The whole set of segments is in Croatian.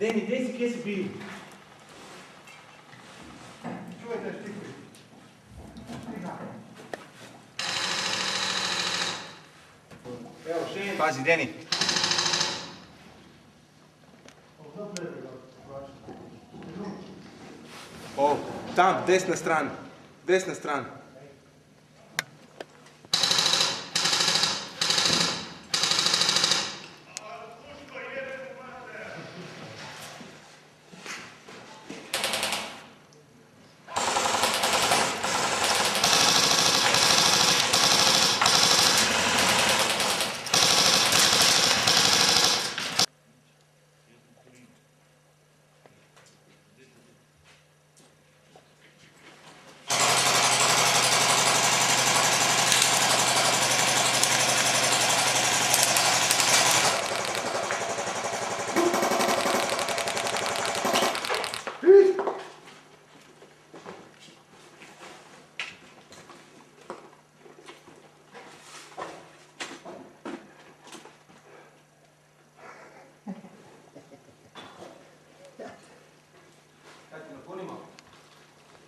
Deni, desi, kje si bil? Čuvajte, štikuj. Evo, še en. Pazi, Deni. O, tam, desna stran. Desna stran.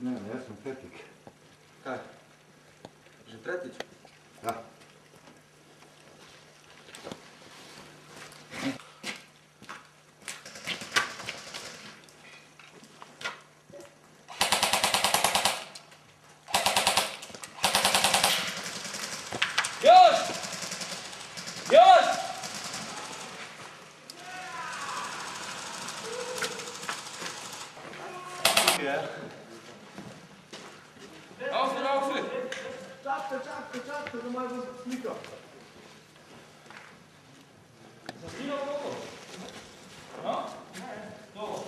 Ne, jaz sem tretjik. Kaj? Že tretjič? Ja. Još! Još! Aufhören! Čakajte, da malo slika. Za slino koliko? No? Ne, to.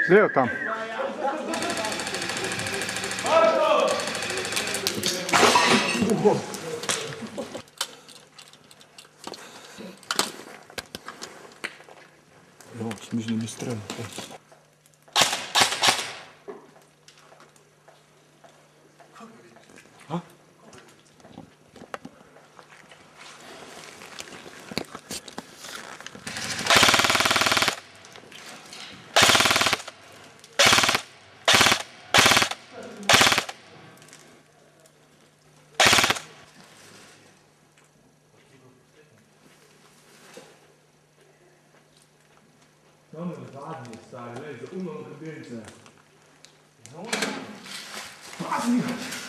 Evo tam. Evo, smižni mi strem. A? Tam je zadnji stari, lej, za umno kabelce. Pazi!